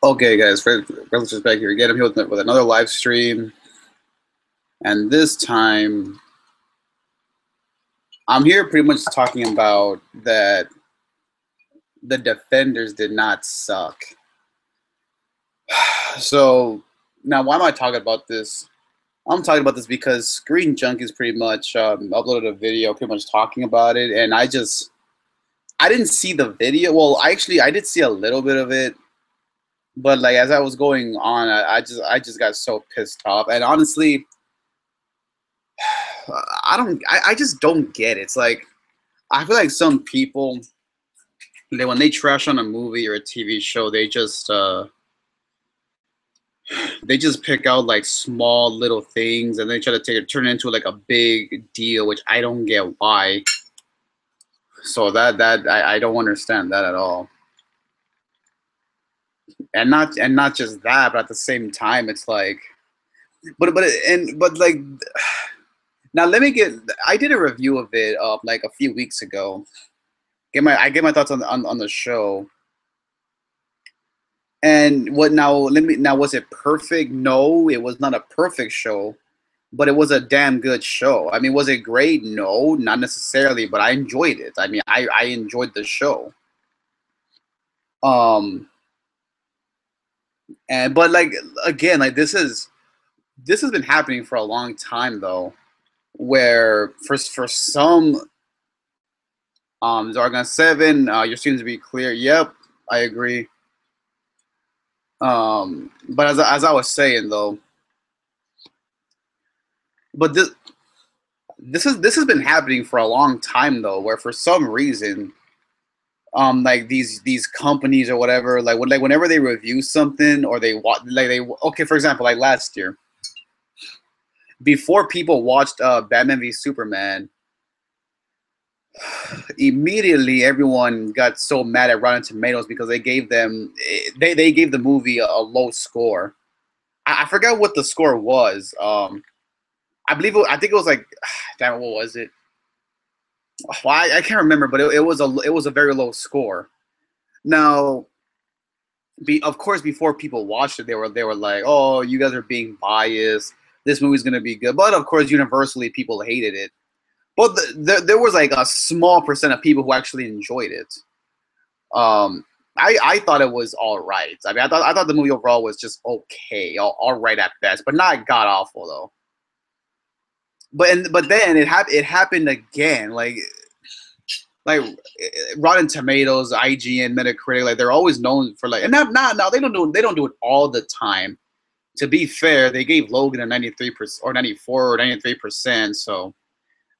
Okay, guys, REKLEZ is back here again. I'm here with another live stream, and this time I'm here pretty much talking about that the defenders did not suck. So now, why am I talking about this? I'm talking about this because Screen Junkies pretty much uploaded a video, pretty much talking about it, and I didn't see the video. Well, I did see a little bit of it. But like as I was going on, I just got so pissed off. And honestly, I just don't get it. It's like I feel like some people, when they trash on a movie or a TV show, they just pick out like small little things and they try to turn it into like a big deal, which I don't get why. So I don't understand that at all. And not just that, but at the same time, it's like, but like, now let me get. I did a review of it like a few weeks ago. I gave my thoughts on the show. And what now? Was it perfect? No, it was not a perfect show, but it was a damn good show. I mean, was it great? No, not necessarily, but I enjoyed it. I mean, I enjoyed the show. But like again, like this has been happening for a long time though, where for some Zargon 7, your students to be clear. Yep, I agree. But as I was saying though, but this has been happening for a long time though, where for some reason like these companies or whatever, like whenever they review something or okay, for example, like last year, before people watched Batman v Superman, immediately everyone got so mad at Rotten Tomatoes because they gave the movie a low score. I forgot what the score was. I think it was like, damn, what was it? Well, I can't remember, but it was a very low score. Now, of course, before people watched it, they were like, "Oh, you guys are being biased. This movie's gonna be good." But of course, universally, people hated it. But there was like a small percent of people who actually enjoyed it. I thought it was all right. I mean, I thought the movie overall was just okay, all right at best, but not god awful though. But then it happened again, like Rotten Tomatoes, IGN, Metacritic, like they're always known for like, and now they don't do it all the time. To be fair, they gave Logan a 93% or 94 or 93%, so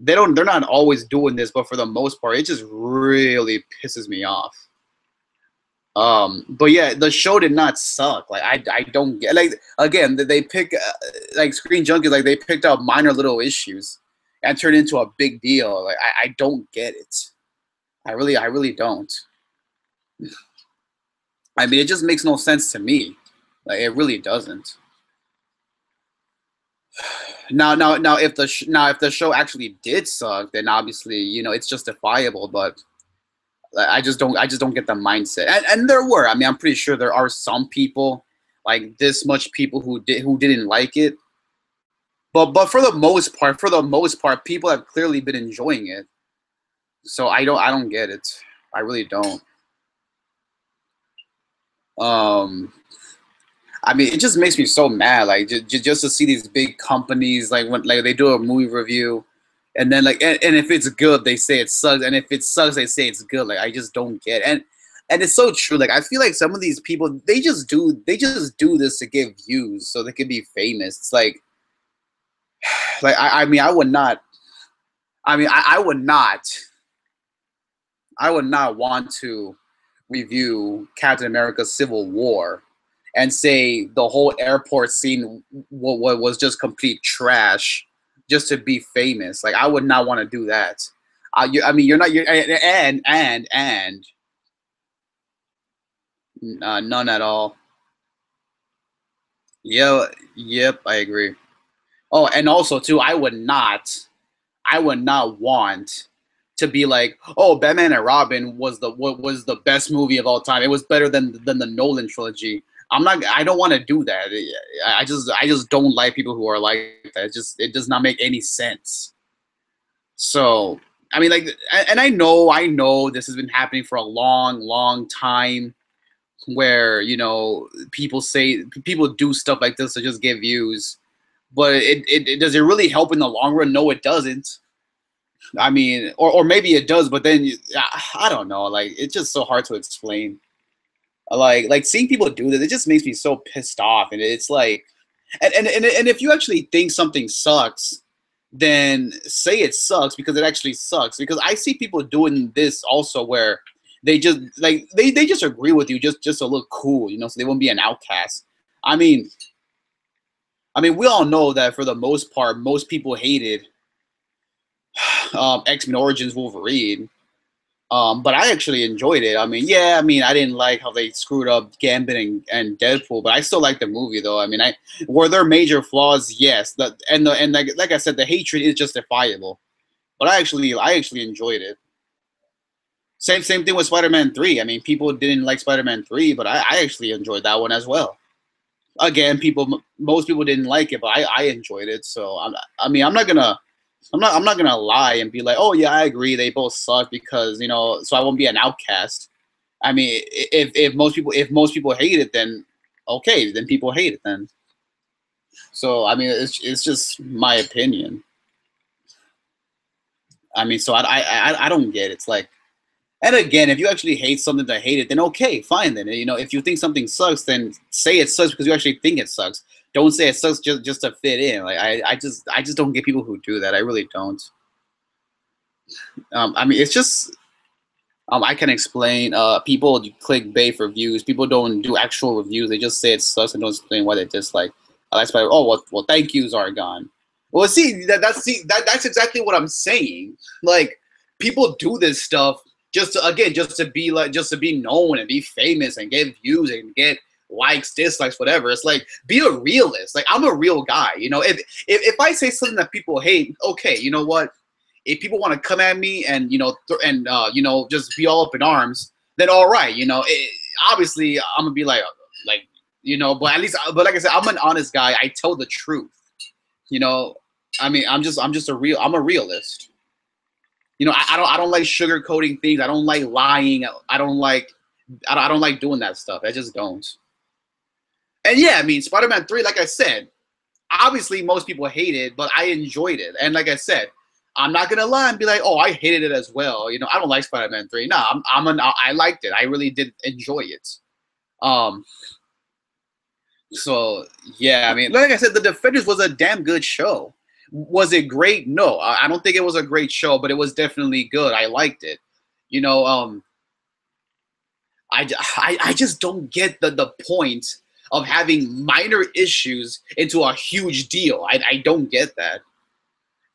they're not always doing this, but for the most part, it just really pisses me off. But yeah, the show did not suck. Like I don't get, like, again, they pick like Screen Junkies, like they picked out minor little issues and turned it into a big deal. Like I don't get it. I really don't. I mean, it just makes no sense to me. Like it really doesn't. Now, if the show actually did suck, then obviously, you know, it's justifiable. But I just don't get the mindset. And there were, I mean, I'm pretty sure there are some people, like this much people who didn't like it. But for the most part, people have clearly been enjoying it. So I don't get it. I really don't. I mean, it just makes me so mad. Like just to see these big companies, like when like they do a movie review, and then like and if it's good, they say it sucks, and if it sucks, they say it's good. Like I just don't get it. And it's so true. Like I feel like some of these people, they just do this to get views so they can be famous. It's like I mean, I would not. I mean, I would not. I would not want to review Captain America: Civil War and say the whole airport scene was just complete trash just to be famous. Like I would not want to do that. I mean, and none at all. Yeah, yep, I agree. Oh, and also too, I would not want to be like, oh, Batman and Robin was the best movie of all time. It was better than the Nolan trilogy. I don't want to do that. I just don't like people who are like that. It does not make any sense. So I mean, like, and I know this has been happening for a long time, where people do stuff like this to just get views, but it does it really help in the long run? No, it doesn't. I mean, or maybe it does, but then I don't know. Like, it's just so hard to explain. Like seeing people do this, it just makes me so pissed off. And it's like, and if you actually think something sucks, then say it sucks because it actually sucks. Because I see people doing this also, where they just like they just agree with you just to look cool, so they won't be an outcast. I mean, we all know that for the most part, most people hated X-Men Origins Wolverine. But I actually enjoyed it. I mean, yeah, I didn't like how they screwed up Gambit and Deadpool, but I still like the movie, though. I mean, were there major flaws? Yes. And like I said, the hatred is justifiable. But I actually enjoyed it. Same thing with Spider-Man 3. I mean, people didn't like Spider-Man 3, but I actually enjoyed that one as well. Again, most people didn't like it, but I enjoyed it. So I'm not gonna lie and be like, oh yeah, I agree, they both suck, because so I won't be an outcast. I mean, if most people hate it, then okay, then people hate it then. So I mean, it's just my opinion. I mean, so I don't get it. It's like, and again, if you actually hate something to hate it, then okay, fine. Then if you think something sucks, then say it sucks because you actually think it sucks. Don't say it sucks just to fit in. Like I just don't get people who do that. I really don't. I mean, it's just I can explain. People clickbait for views. People don't do actual reviews. They just say it sucks and don't explain why they dislike. I like Spider. Oh well, thank yous are gone. Well, see that's exactly what I'm saying. Like, people do this stuff just to be known and be famous and get views and get likes, dislikes, whatever. It's like, be a realist. Like, I'm a real guy. If I say something that people hate, okay, you know what? If people want to come at me and just be all up in arms, then all right. Obviously I'm gonna be like, but at least, but like I said, I'm an honest guy. I tell the truth. I mean, I'm a realist. I don't like sugarcoating things. I don't like lying. I don't like doing that stuff. I just don't. And yeah, I mean, Spider-Man 3, like I said, obviously most people hate it, but I enjoyed it. And like I said, I'm not gonna lie and be like, oh, I hated it as well. I don't like Spider-Man 3. No, I liked it. I really did enjoy it. So yeah, I mean, like I said, The Defenders was a damn good show. Was it great? No, I don't think it was a great show, but it was definitely good. I liked it. I just don't get the point of having minor issues into a huge deal. I don't get that.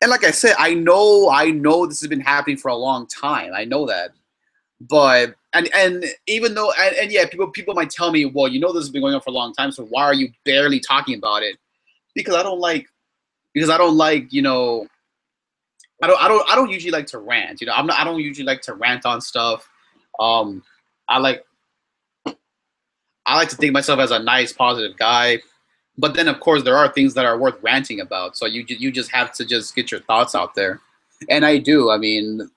And like I said, I know this has been happening for a long time. I know that. But and even though and yeah, people might tell me, well, this has been going on for a long time, so why are you barely talking about it? Because I don't like I don't usually like to rant. I don't usually like to rant on stuff. I like to think of myself as a nice, positive guy. But then, of course, there are things that are worth ranting about. So you just have to just get your thoughts out there. And I do. I mean,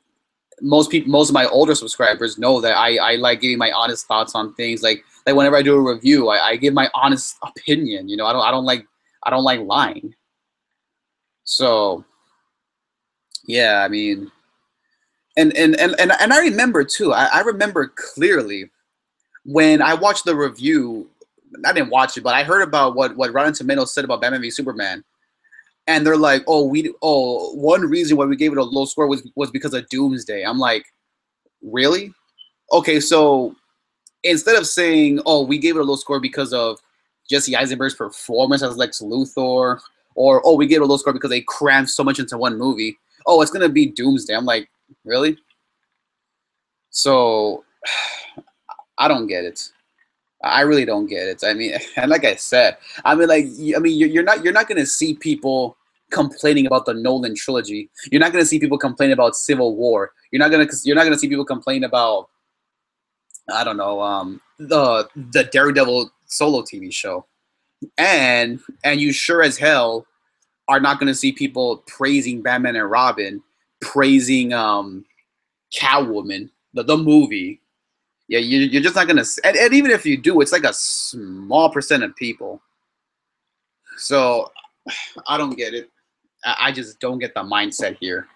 most of my older subscribers know that I like giving my honest thoughts on things. Like whenever I do a review, I give my honest opinion. I don't like lying. So yeah, I mean, and I remember too. I remember clearly when I watched the review. I didn't watch it, but I heard about what Rotten Tomatoes said about Batman v Superman, and they're like, one reason why we gave it a low score was because of Doomsday. I'm like, really? Okay, so instead of saying, oh, we gave it a low score because of Jesse Eisenberg's performance as Lex Luthor, or oh, we gave it a low score because they crammed so much into one movie. Oh, it's gonna be Doomsday. I'm like, really? So I don't get it. I really don't get it. I mean, and like I said, you're not gonna see people complaining about the Nolan trilogy. You're not gonna see people complain about Civil War. You're not gonna see people complain about, I don't know, the Daredevil solo TV show. And you sure as hell are not gonna see people praising Batman and Robin, praising Catwoman, the movie. Yeah, you're just not gonna. And even if you do, it's like a small percent of people. So I don't get it. I just don't get the mindset here.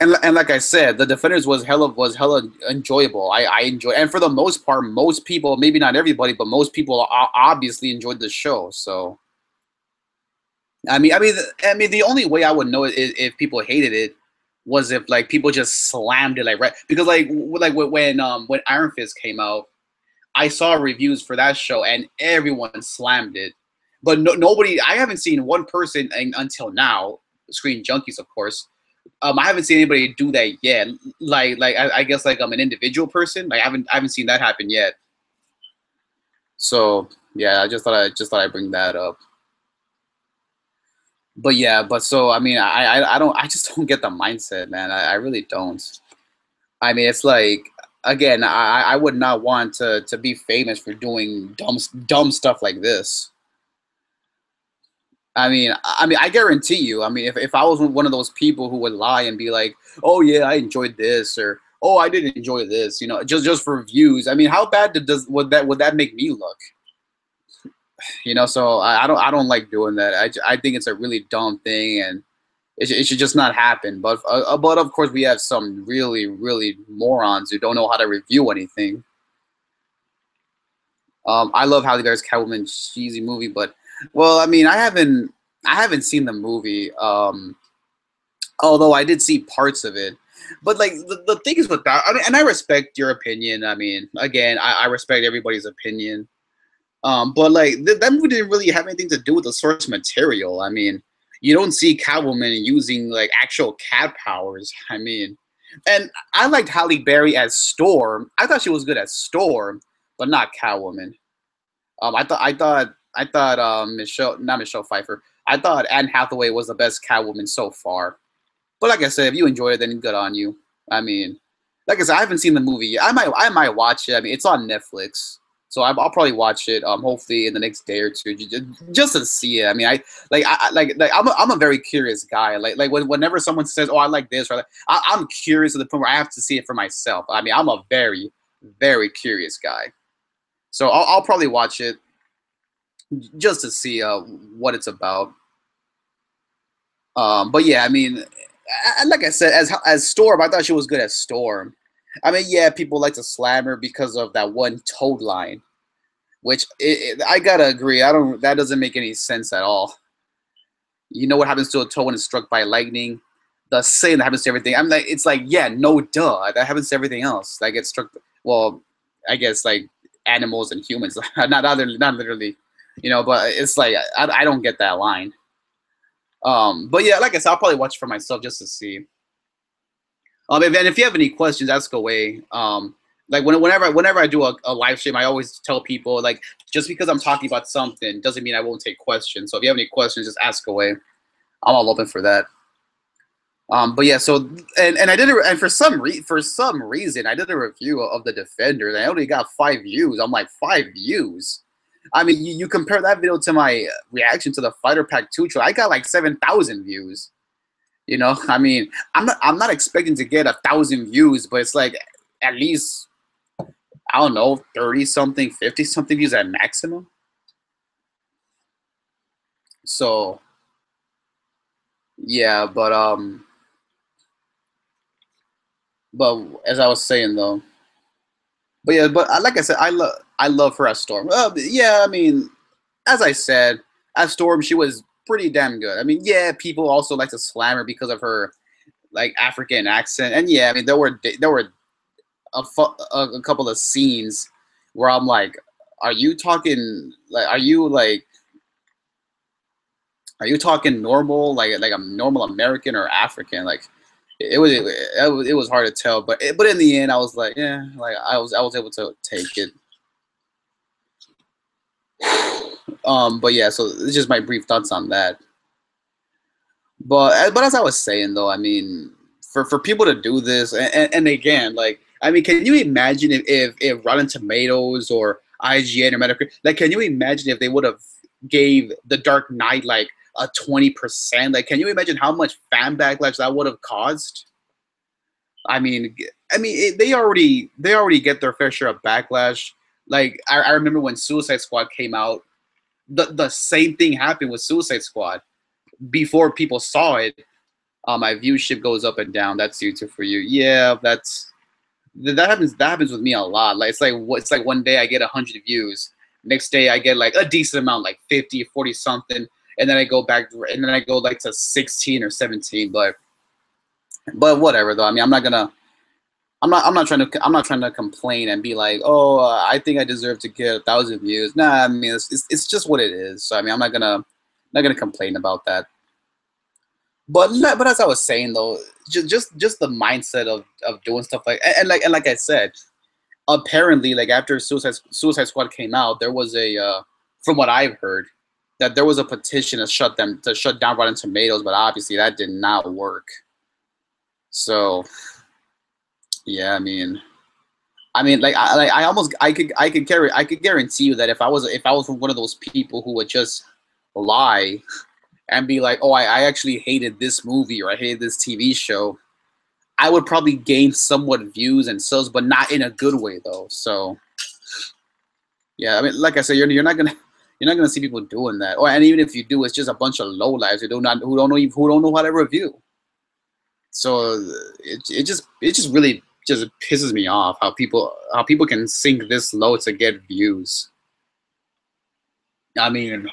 And like I said, the Defenders was hella enjoyable. I enjoy, and for the most part, most people, maybe not everybody, but most people obviously enjoyed the show. So I mean, the only way I would know it is if people hated it was if like people just slammed it, like, right, because like when Iron Fist came out, I saw reviews for that show and everyone slammed it, but nobody. I haven't seen one person until now. Screen Junkies, of course. I haven't seen anybody do that yet. Like I guess like I'm an individual person. Like I haven't seen that happen yet. So yeah, I just thought I'd bring that up. But yeah, but so I mean, I don't, I just don't get the mindset, man. I really don't. I mean, it's like, again, I would not want to be famous for doing dumb stuff like this. I mean, I guarantee you. I mean, if I was one of those people who would lie and be like, "Oh yeah, I enjoyed this," or "Oh, I didn't enjoy this," just for views. I mean, how bad would that make me look? So I don't like doing that. I think it's a really dumb thing, and it should just not happen. But of course, we have some really really morons who don't know how to review anything. I love Halle Berry's Catwoman cheesy movie, but well, I mean, I haven't seen the movie. Although I did see parts of it. But like the thing is with that, I mean, and I respect your opinion. I mean, again, I respect everybody's opinion. But like that movie didn't really have anything to do with the source material. I mean, you don't see Catwoman using like actual cat powers. I mean, and I liked Halle Berry as Storm. I thought she was good as Storm, but not Catwoman. I thought Michelle, not Michelle Pfeiffer. I thought Anne Hathaway was the best Catwoman so far. But like I said, if you enjoy it, then good on you. I mean, like I said, I haven't seen the movie yet. I might watch it. I mean, it's on Netflix, so I'll probably watch it. Hopefully in the next day or two, just to see it. I mean, I'm a very curious guy. Whenever someone says, "Oh, I like this," or I'm curious to the point where I have to see it for myself. I mean, I'm a very, very curious guy. So I'll probably watch it just to see what it's about. But yeah, I mean, like I said, as Storm, I thought she was good as Storm. I mean, yeah, people like to slam her because of that one Toad line, which I gotta agree. I don't. That doesn't make any sense at all. You know what happens to a toad when it's struck by lightning? The same that happens to everything. I'm like, it's like, yeah, no, duh. That happens to everything else. Like it's struck. Well, I guess like animals and humans, not literally, But it's like I don't get that line. But yeah, like I said, I'll probably watch it for myself just to see. If you have any questions, ask away. Like whenever I do a live stream, I always tell people like just because I'm talking about something doesn't mean I won't take questions. So if you have any questions, just ask away. I'm all open for that. But yeah, so and I did it, and for some reason I did a review of the Defenders. I only got 5 views. I'm like 5 views. I mean, you compare that video to my reaction to the Fighter Pack 2 trailer. I got like 7,000 views. I mean, I'm not expecting to get 1,000 views, but it's like at least, I don't know, 30 something, 50 something views at maximum. So yeah, but as I was saying though, but yeah, but like I said, I love her as Storm. Yeah, I mean, as I said, as Storm, she was pretty damn good. I mean, yeah, people also like to slam her because of her like African accent, and yeah, I mean, there were a couple of scenes where I'm like, are you talking like, are you talking normal, like a normal American or African? Like, it was hard to tell, but in the end, I was like, yeah, like I was able to take it. But yeah, so it's just my brief thoughts on that. But as I was saying though, I mean, for people to do this, and again, like, I mean, can you imagine if Rotten Tomatoes or IGN or Metacritic, like, can you imagine if they would have gave The Dark Knight like a 20%? Like, can you imagine how much fan backlash that would have caused? I mean, they already get their fair share of backlash. Like, I remember when Suicide Squad came out, the same thing happened with Suicide Squad. Before people saw it, my viewership goes up and down. That's YouTube for you. Yeah, that happens. That happens with me a lot. Like, it's like one day I get 100 views, next day I get like a decent amount, like 50, 40 something, and then I go back, and then I go like to 16 or 17. But whatever though. I mean, I'm not trying to complain and be like, oh, I think I deserve to get 1,000 views. Nah, I mean, it's just what it is. So I mean, I'm not gonna complain about that. But as I was saying though, just the mindset of doing stuff like, and like I said, apparently, like, after Suicide Squad came out, there was from what I've heard, that there was a petition to shut down Rotten Tomatoes, but obviously that did not work. So yeah, I mean, like, I could guarantee you that if I was one of those people who would just lie and be like, oh, I actually hated this movie or I hated this TV show, I would probably gain somewhat views and subs, but not in a good way though. So yeah, I mean, like I said, you're not gonna see people doing that. Or, and even if you do, it's just a bunch of lowlifes who don't know how to review. So it just really just pisses me off how people can sink this low to get views. I mean,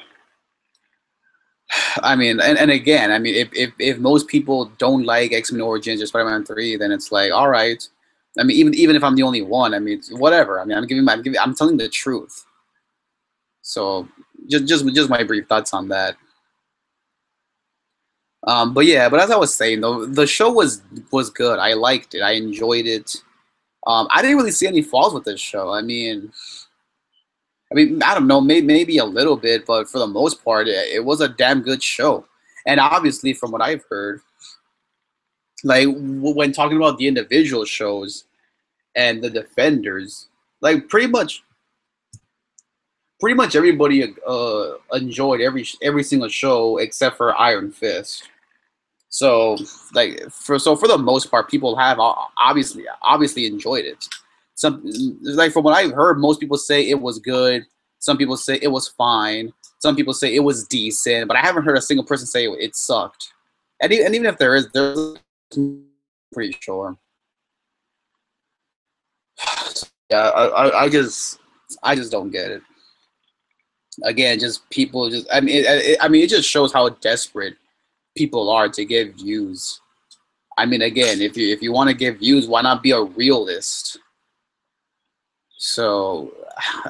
and again, I mean, if most people don't like X-Men Origins or Spider-Man 3, then it's like, all right. I mean, even if I'm the only one, I mean, it's whatever. I mean, I'm telling the truth. So just my brief thoughts on that. But yeah, but as I was saying though, the show was good. I liked it. I enjoyed it. I didn't really see any flaws with this show. I mean, I don't know, maybe a little bit, but for the most part, it was a damn good show. And obviously, from what I've heard, like, when talking about the individual shows and the Defenders, like, pretty much everybody enjoyed every single show except for Iron Fist. So, like, for the most part, people have obviously enjoyed it. Some, like, from what I've heard, most people say it was good. Some people say it was fine. Some people say it was decent. But I haven't heard a single person say it sucked. And even if there's pretty sure. Yeah, I just don't get it. Again, just people just. I mean, it just shows how desperate people are to get views. I mean, again, if you want to get views, why not be a realist? So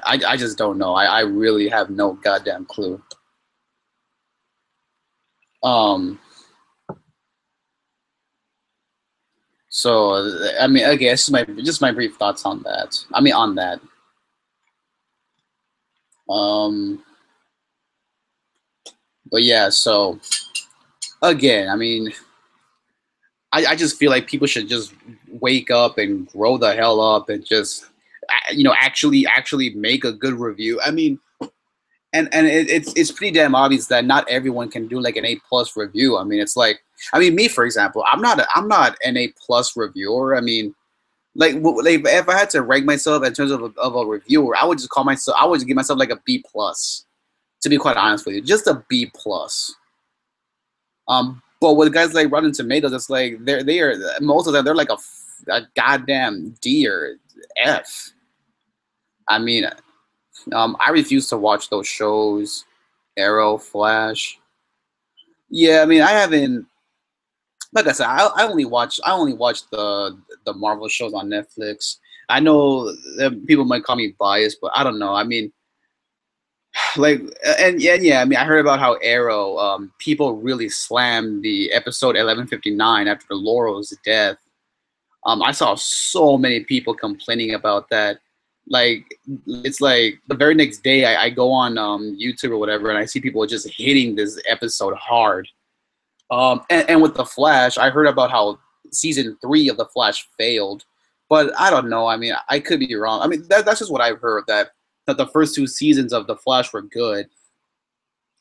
I just don't know. I really have no goddamn clue. Um. So I mean, I guess just my brief thoughts on that. I mean, on that. Um. But yeah. So again, I mean, I just feel like people should just wake up and grow the hell up and just, actually make a good review. I mean, and it's pretty damn obvious that not everyone can do like an A+ review. I mean, it's like, I mean, me, for example, I'm not an A+ reviewer. I mean, like, if I had to rank myself in terms of a reviewer, I would just give myself like a B+. To be quite honest with you, just a B+. But with guys like Rotten Tomatoes, it's like they are most of them, they're like a goddamn D or F. I mean, I refuse to watch those shows, Arrow, Flash. Yeah, I mean, I haven't. Like I said, I only watch the Marvel shows on Netflix. I know that people might call me biased, but I don't know. I mean, like, and yeah, I mean, I heard about how Arrow, people really slammed the episode 1159 after the Laurel's death. I saw so many people complaining about that. Like, it's like the very next day, I go on YouTube or whatever, and I see people just hitting this episode hard. And with the Flash, I heard about how season 3 of the Flash failed, but I don't know. I mean, I could be wrong. I mean, that's just what I've heard, that the first 2 seasons of the Flash were good,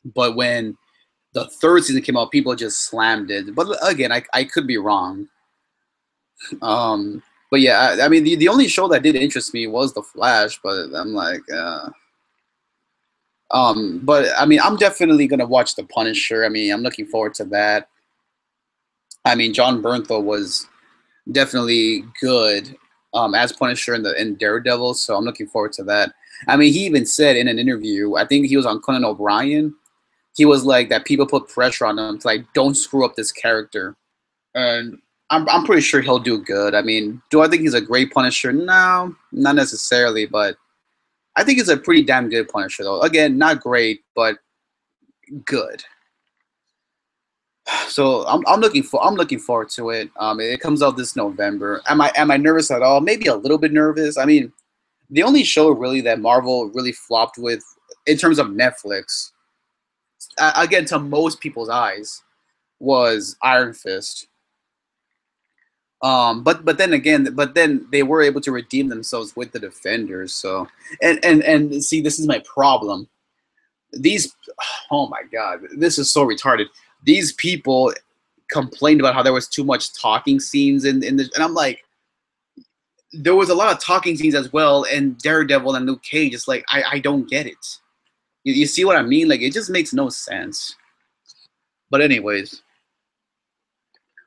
but when the third season came out, people just slammed it. But again, I could be wrong. But yeah, I mean, the only show that did interest me was The Flash, but I'm like, but I mean, I'm definitely gonna watch The Punisher. I mean, I'm looking forward to that. I mean, John Bernthal was definitely good as Punisher in Daredevil, so I'm looking forward to that. I mean, he even said in an interview, I think he was on Conan O'Brien, he was like that people put pressure on him to like don't screw up this character, and I'm pretty sure he'll do good. I mean, do I think he's a great Punisher? No, not necessarily, but I think he's a pretty damn good Punisher though. Again, not great, but good. So I'm looking forward to it. It comes out this November. Am I nervous at all? Maybe a little bit nervous. I mean, the only show really that Marvel really flopped with in terms of Netflix, again to most people's eyes, was Iron Fist. But then they were able to redeem themselves with the Defenders. So and see, this is my problem. These, oh my God, this is so retarded. These people complained about how there was too much talking scenes in the, and I'm like, there was a lot of talking scenes as well in Daredevil and Luke Cage. It's like I don't get it. You see what I mean? Like it just makes no sense. But anyways,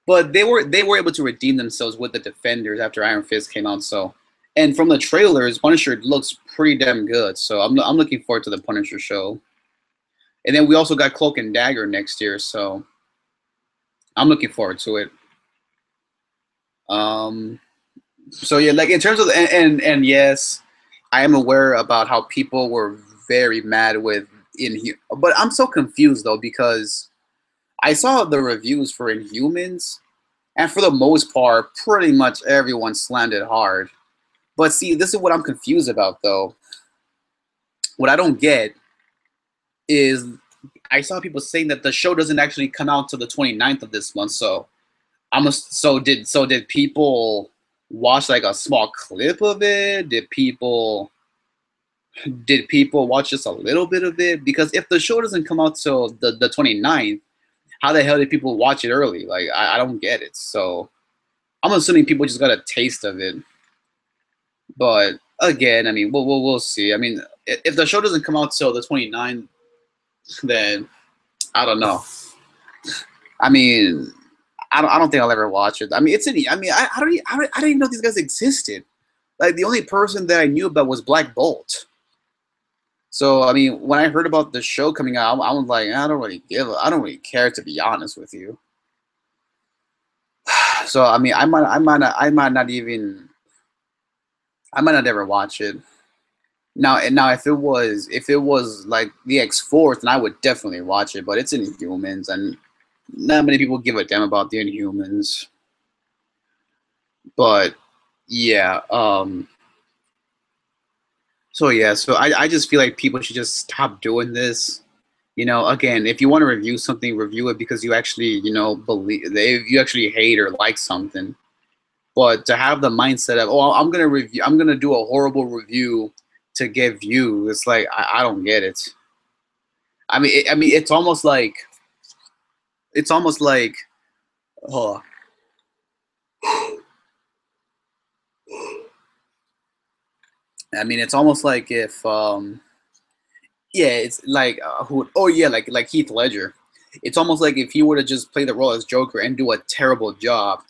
but they were able to redeem themselves with the Defenders after Iron Fist came out. So, and from the trailers, Punisher looks pretty damn good. So I'm looking forward to the Punisher show. And then we also got Cloak and Dagger next year, so I'm looking forward to it. So yeah, like in terms of and yes, I am aware about how people were very mad with but I'm so confused though because I saw the reviews for Inhumans, and for the most part, pretty much everyone slammed it hard. But see, this is what I'm confused about though. What I don't get is I saw people saying that the show doesn't actually come out till the 29th of this month. So did people watch like a small clip of it? Did people watch just a little bit of it? Because if the show doesn't come out till the 29th, how the hell did people watch it early? Like I don't get it. So I'm assuming people just got a taste of it. But again, I mean, we'll see. I mean, if the show doesn't come out till the 29th, then I don't know. I mean, I don't think I'll ever watch it. I mean, I didn't even know these guys existed. Like the only person that I knew about was Black Bolt. So I mean, when I heard about the show coming out, I was like, I don't really care, to be honest with you. So I mean, I might not ever watch it. Now if it was like the X-Force, then I would definitely watch it. But it's Inhumans, and not many people give a damn about the Inhumans. But yeah, so yeah, so I just feel like people should just stop doing this. You know, again, if you want to review something, review it because you actually, believe, if you actually hate or like something. But to have the mindset of, oh, I'm gonna do a horrible review to get views, it's like I don't get it. I mean, it's almost like, oh, I mean, it's almost like if, yeah, it's like oh yeah, like Heath Ledger. It's almost like if he were to just play the role as Joker and do a terrible job,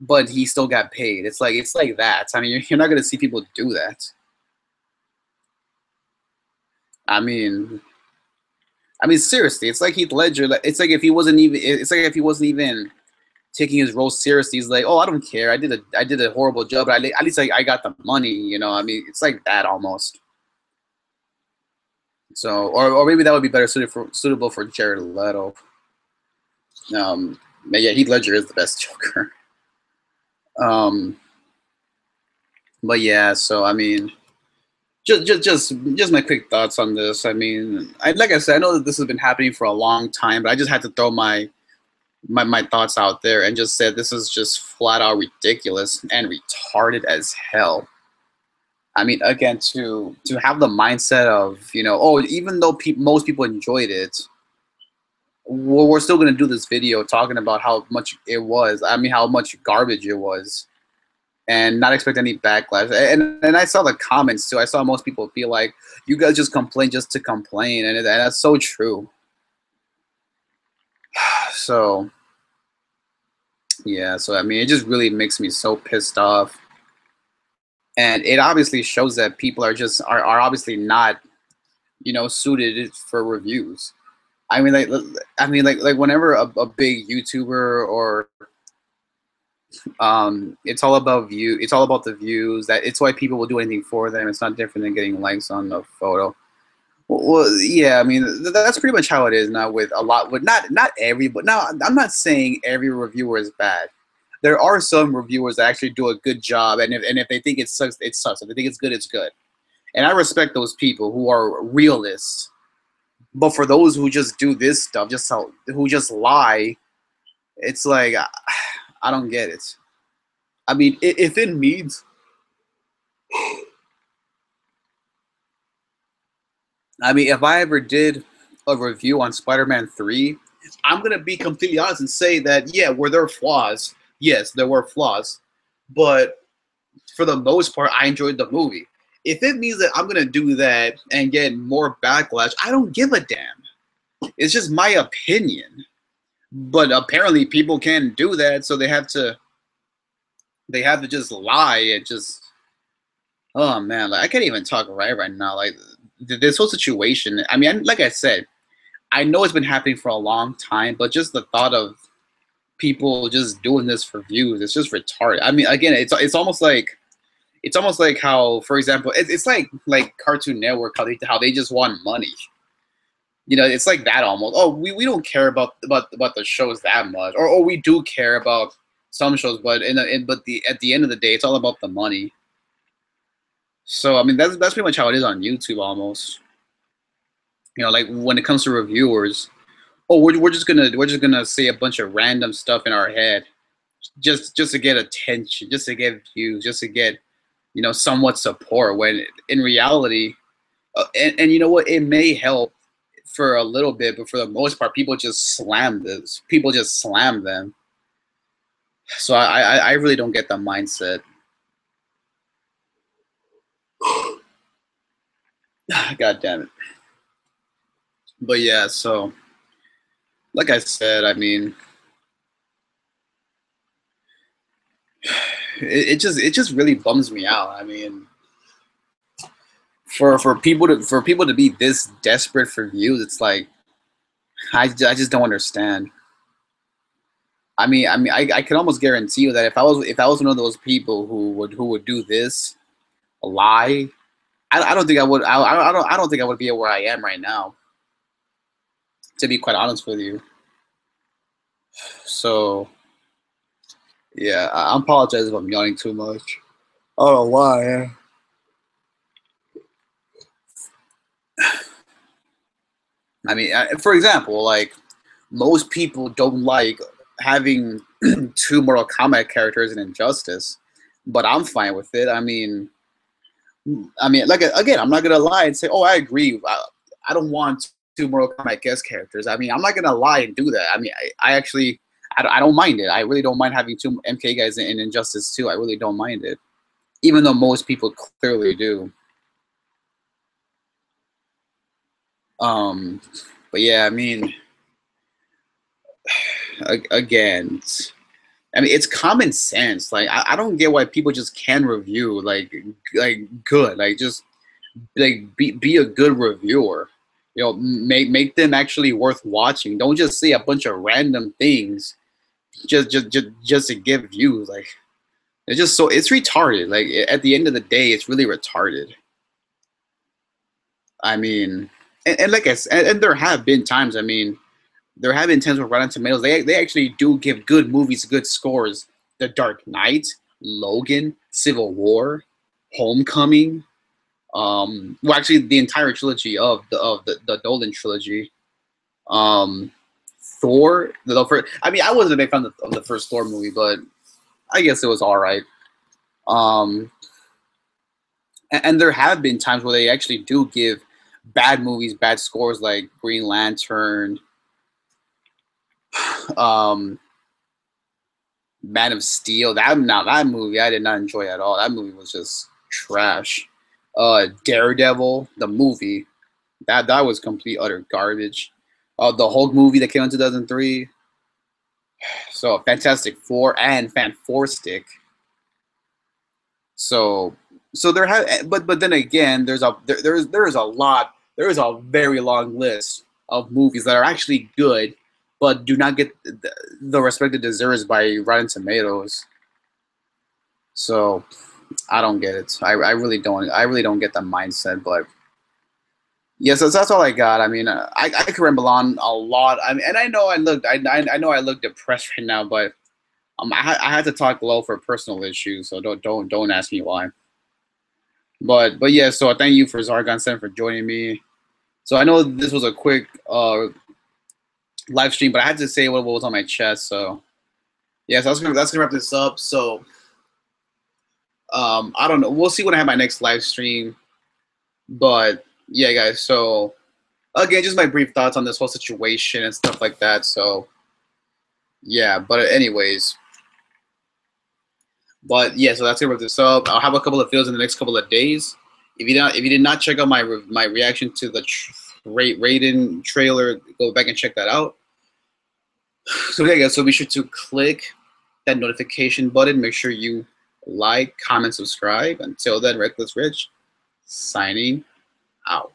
but he still got paid. It's like that. I mean, you're not gonna see people do that. I mean, seriously, it's like Heath Ledger. It's like if he wasn't even. It's like if he wasn't even taking his role seriously. He's like, oh, I don't care. I did a horrible job, but at least I got the money. I mean, it's like that almost. So, or maybe that would be better suitable for Jared Leto. But yeah, Heath Ledger is the best Joker. Um, but yeah, so I mean, just my quick thoughts on this. I mean, like I said, I know that this has been happening for a long time, but I just had to throw my my thoughts out there and just said this is just flat out ridiculous and retarded as hell. I mean, again, to have the mindset of, you know, oh, even though most people enjoyed it, we're still gonna do this video talking about how much it was. I mean, how much garbage it was, and not expect any backlash. And I saw the comments too. I saw most people feel like you guys just complain just to complain, and that's so true. So yeah, so I mean, it just really makes me so pissed off, and it obviously shows that people are obviously not, you know, suited for reviews. I mean, like whenever a big YouTuber or it's all about view, it's all about the views. That it's why people will do anything for them. It's not different than getting likes on the photo. Well, yeah, I mean that's pretty much how it is now with a lot. With not every, but now I'm not saying every reviewer is bad. There are some reviewers that actually do a good job, and if they think it sucks, it sucks. If they think it's good, it's good. And I respect those people who are realists. But for those who just do this stuff, who just lie, it's like I don't get it. I mean, if it means, I mean, if I ever did a review on Spider-Man 3, I'm gonna be completely honest and say that yeah, were there flaws? Yes, there were flaws, but for the most part, I enjoyed the movie. If it means that I'm gonna do that and get more backlash, I don't give a damn. It's just my opinion. But apparently, people can't do that, so they have to just lie and just. Oh man, like I can't even talk right now. Like this whole situation. I mean, like I said, I know it's been happening for a long time, but just the thought of people just doing this for views, it's just retarded. I mean, again, it's almost like how, for example, it's like Cartoon Network, how they just want money. You know, it's like that almost. Oh, we don't care about the shows that much, or we do care about some shows, but at the end of the day, it's all about the money. So I mean, that's pretty much how it is on YouTube almost. You know, like when it comes to reviewers, oh, we're just gonna say a bunch of random stuff in our head, just to get attention, just to get views, just to get, you know, somewhat support. When in reality, and you know what, it may help for a little bit, but for the most part, people just slam this. People just slam them. So I really don't get the mindset. God damn it. But yeah, so like I said, I mean, it just really bums me out. I mean, for people to be this desperate for views, it's like I just don't understand. I could almost guarantee you that if I was one of those people who would do this, lie, I don't think I would. I don't think I would be where I am right now. To be quite honest with you. So yeah, I apologize if I'm yawning too much. I don't know why. I mean, for example, like most people don't like having two Mortal Kombat characters in Injustice, but I'm fine with it. Like again, I'm not gonna lie and say, oh, I agree. I don't want two Mortal Kombat guest characters. I mean, I'm not gonna lie and do that. I mean, I actually, I don't mind it. I really don't mind having two MK guys in Injustice 2. I really don't mind it, even though most people clearly do. But yeah, I mean, again, I mean, it's common sense. Like, I don't get why people just can't review like good. Like, just like be a good reviewer. You know, make them actually worth watching. Don't just say a bunch of random things just to give views. Like, it's retarded. Like at the end of the day, it's really retarded. I mean, and like I said, and there have been times. I mean, there have been times with Rotten Tomatoes. They actually do give good movies good scores. The Dark Knight, Logan, Civil War, Homecoming. Well, actually, the entire trilogy of the Nolan trilogy. Thor, the first. I mean, I wasn't a big fan of the first Thor movie, but I guess it was all right. Um, and there have been times where they actually do give bad movies bad scores, like Green Lantern, um, Man of Steel. That movie I did not enjoy at all. That movie was just trash. Daredevil, the movie, that was complete utter garbage. The Hulk movie that came out in 2003. So Fantastic Four and Fan Four Stick. So there have, but then again, there is a lot. There is a very long list of movies that are actually good, but do not get the respect it deserves by Rotten Tomatoes. So I don't get it. I really don't. I really don't get the mindset. But yes, that's all I got. I mean, I could ramble on a lot. I mean, and I know I know I look depressed right now, but I had to talk low for personal issues, so don't ask me why. But yeah, so thank you for Zargon7 for joining me. So I know this was a quick live stream, but I had to say what was on my chest. So yeah, so that's gonna wrap this up. So I don't know. We'll see when I have my next live stream. But yeah, guys. So again, just my brief thoughts on this whole situation and stuff like that. So yeah, but anyways. But yeah, so that's gonna wrap this up. I'll have a couple of videos in the next couple of days. If you did not check out my reaction to the Raiden trailer, go back and check that out. So yeah, guys, so be sure to click that notification button. Make sure you like, comment, subscribe. Until then, Reckless Rich signing out.